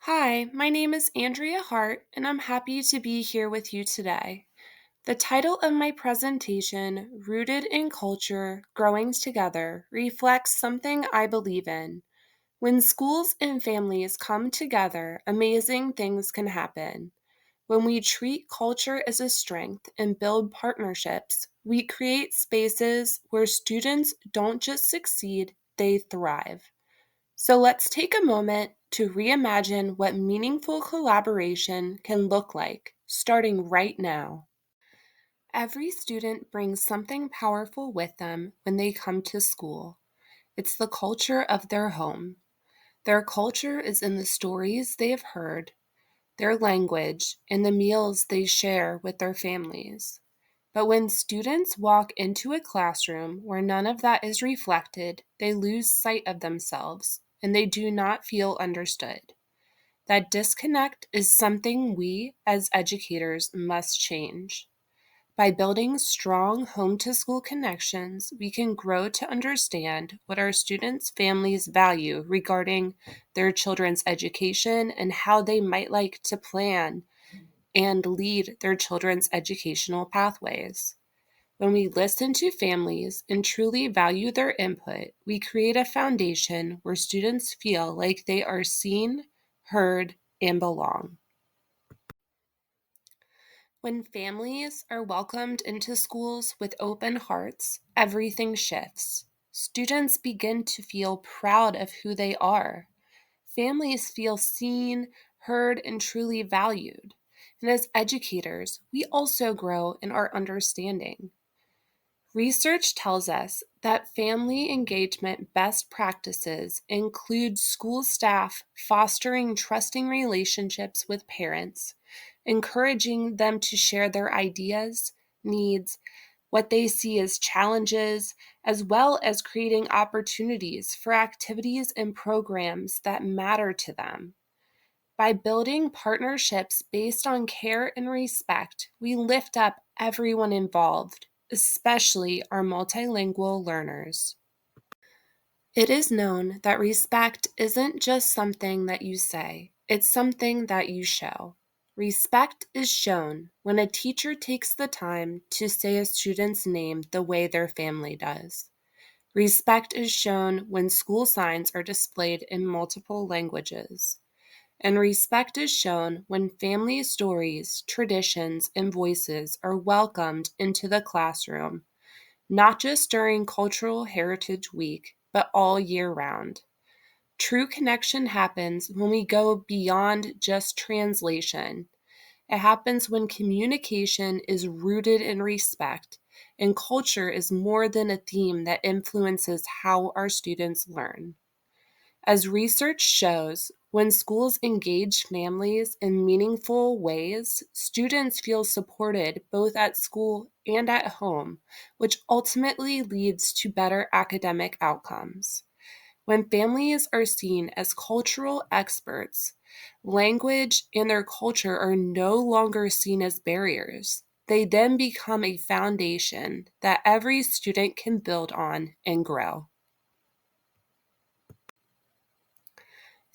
Hi, my name is Andrea Hart, and I'm happy to be here with you today. The title of my presentation, Rooted in Culture Growing Together, reflects something I believe in. When schools and families come together, amazing things can happen. When we treat culture as a strength and build partnerships, we create spaces where students don't just succeed, they thrive. So let's take a moment to reimagine what meaningful collaboration can look like, starting right now. Every student brings something powerful with them when they come to school. It's the culture of their home. Their culture is in the stories they have heard, their language, and the meals they share with their families. But when students walk into a classroom where none of that is reflected, they lose sight of themselves and they do not feel understood. That disconnect is something we, as educators, must change. By building strong home to school connections, we can grow to understand what our students' families value regarding their children's education and how they might like to plan and lead their children's educational pathways. When we listen to families and truly value their input, we create a foundation where students feel like they are seen, heard, and belong. When families are welcomed into schools with open hearts, everything shifts. Students begin to feel proud of who they are. Families feel seen, heard, and truly valued. And as educators, we also grow in our understanding. Research tells us that family engagement best practices include school staff fostering trusting relationships with parents, encouraging them to share their ideas, needs, what they see as challenges, as well as creating opportunities for activities and programs that matter to them. By building partnerships based on care and respect, we lift up everyone involved, especially our multilingual learners. It is known that respect isn't just something that you say, it's something that you show. Respect is shown when a teacher takes the time to say a student's name the way their family does. Respect is shown when school signs are displayed in multiple languages. And respect is shown when family stories, traditions, and voices are welcomed into the classroom, not just during Cultural Heritage Week, but all year round. True connection happens when we go beyond just translation. It happens when communication is rooted in respect, and culture is more than a theme that influences how our students learn. As research shows, when schools engage families in meaningful ways, students feel supported both at school and at home, which ultimately leads to better academic outcomes. When families are seen as cultural experts, language and their culture are no longer seen as barriers. They then become a foundation that every student can build on and grow.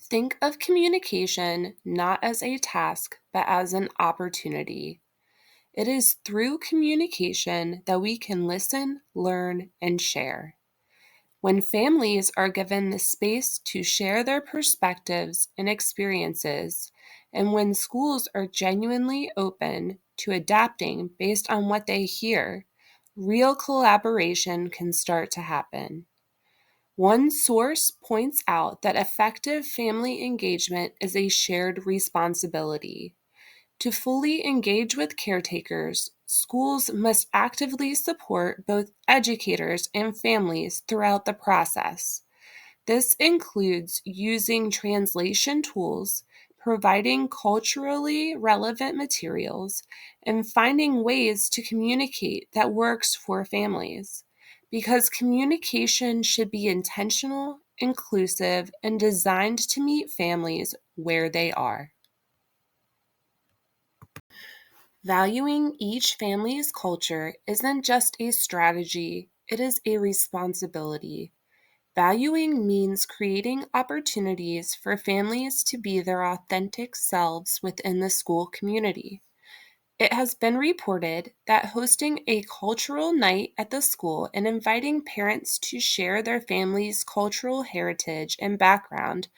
Think of communication not as a task, but as an opportunity. It is through communication that we can listen, learn, and share. When families are given the space to share their perspectives and experiences, and when schools are genuinely open to adapting based on what they hear, real collaboration can start to happen. One source points out that effective family engagement is a shared responsibility. To fully engage with caretakers, schools must actively support both educators and families throughout the process. This includes using translation tools, providing culturally relevant materials, and finding ways to communicate that works for families. Because communication should be intentional, inclusive, and designed to meet families where they are. Valuing each family's culture isn't just a strategy, it is a responsibility. Valuing means creating opportunities for families to be their authentic selves within the school community. It has been reported that hosting a cultural night at the school and inviting parents to share their family's cultural heritage and background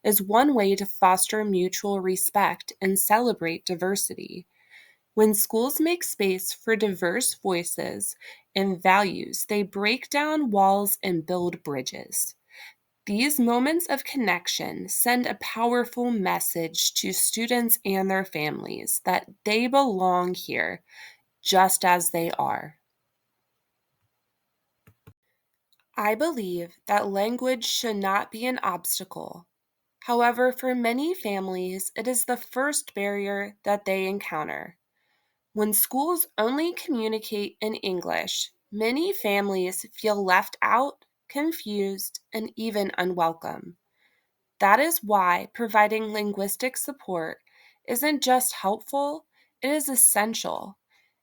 is one way to foster mutual respect and celebrate diversity. When schools make space for diverse voices and values, they break down walls and build bridges. These moments of connection send a powerful message to students and their families that they belong here just as they are. I believe that language should not be an obstacle. However, for many families, it is the first barrier that they encounter. When schools only communicate in English, many families feel left out, confused, and even unwelcome. That is why providing linguistic support isn't just helpful, it is essential.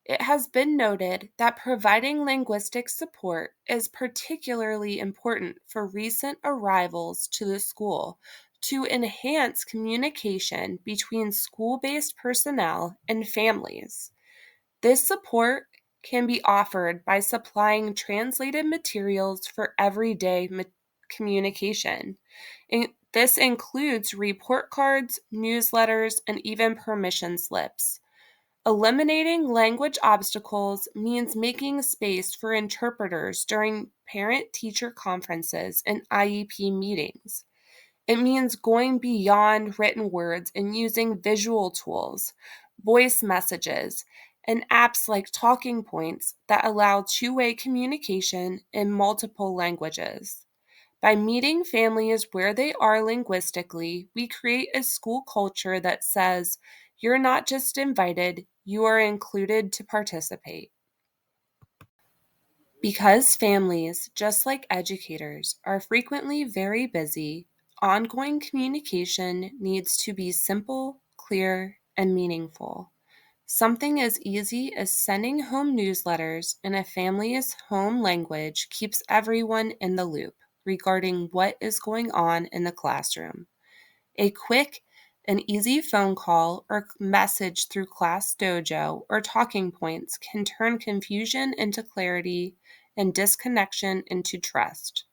It has been noted that providing linguistic support is particularly important for recent arrivals to the school to enhance communication between school based personnel and families. This support can be offered by supplying translated materials for everyday communication. This includes report cards, newsletters, and even permission slips. Eliminating language obstacles means making space for interpreters during parent teacher conferences and IEP meetings. It means going beyond written words and using visual tools, voice messages, and apps like Talking Points that allow two-way communication in multiple languages. By meeting families where they are linguistically, we create a school culture that says, you're not just invited, you are included to participate. Because families, just like educators, are frequently very busy, ongoing communication needs to be simple, clear, and meaningful. Something as easy as sending home newsletters in a family's home language keeps everyone in the loop regarding what is going on in the classroom. A quick and easy phone call or message through Class Dojo or Talking Points can turn confusion into clarity and disconnection into trust.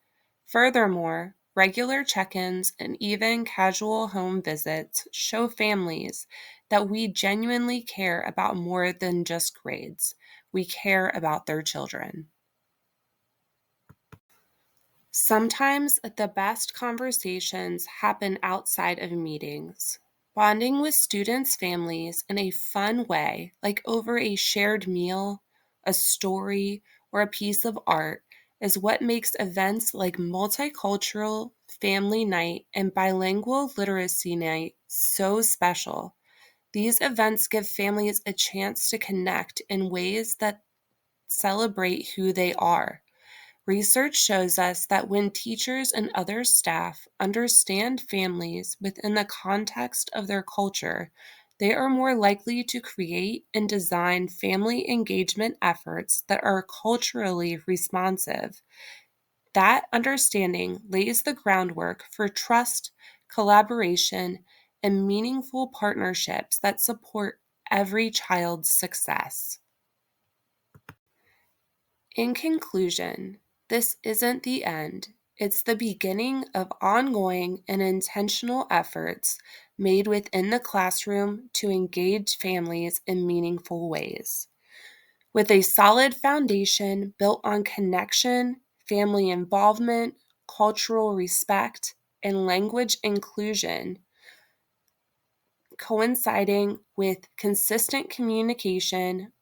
Furthermore, regular check ins and even casual home visits show families that we genuinely care about more than just grades. We care about their children. Sometimes the best conversations happen outside of meetings. Bonding with students' families in a fun way, like over a shared meal, a story, or a piece of art, is what makes events like Multicultural Family Night and Bilingual Literacy Night so special. These events give families a chance to connect in ways that celebrate who they are. Research shows us that when teachers and other staff understand families within the context of their culture, they are more likely to create and design family engagement efforts that are culturally responsive. That understanding lays the groundwork for trust, collaboration, and meaningful partnerships that support every child's success. In conclusion, this isn't the end. It's the beginning of ongoing and intentional efforts made within the classroom to engage families in meaningful ways. With a solid foundation built on connection, family involvement, cultural respect, and language inclusion, coinciding with consistent communication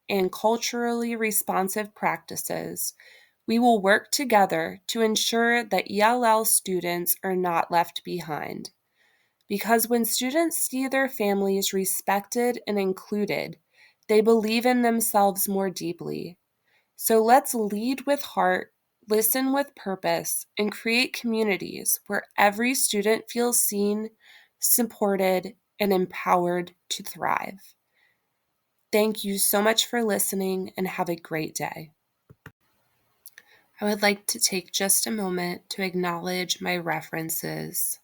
and culturally responsive practices, we will work together to ensure that ELL students are not left behind. Because when students see their families respected and included, they believe in themselves more deeply. So let's lead with heart, listen with purpose, and create communities where every student feels seen, supported, and empowered to thrive. Thank you so much for listening and have a great day. I would like to take just a moment to acknowledge my references.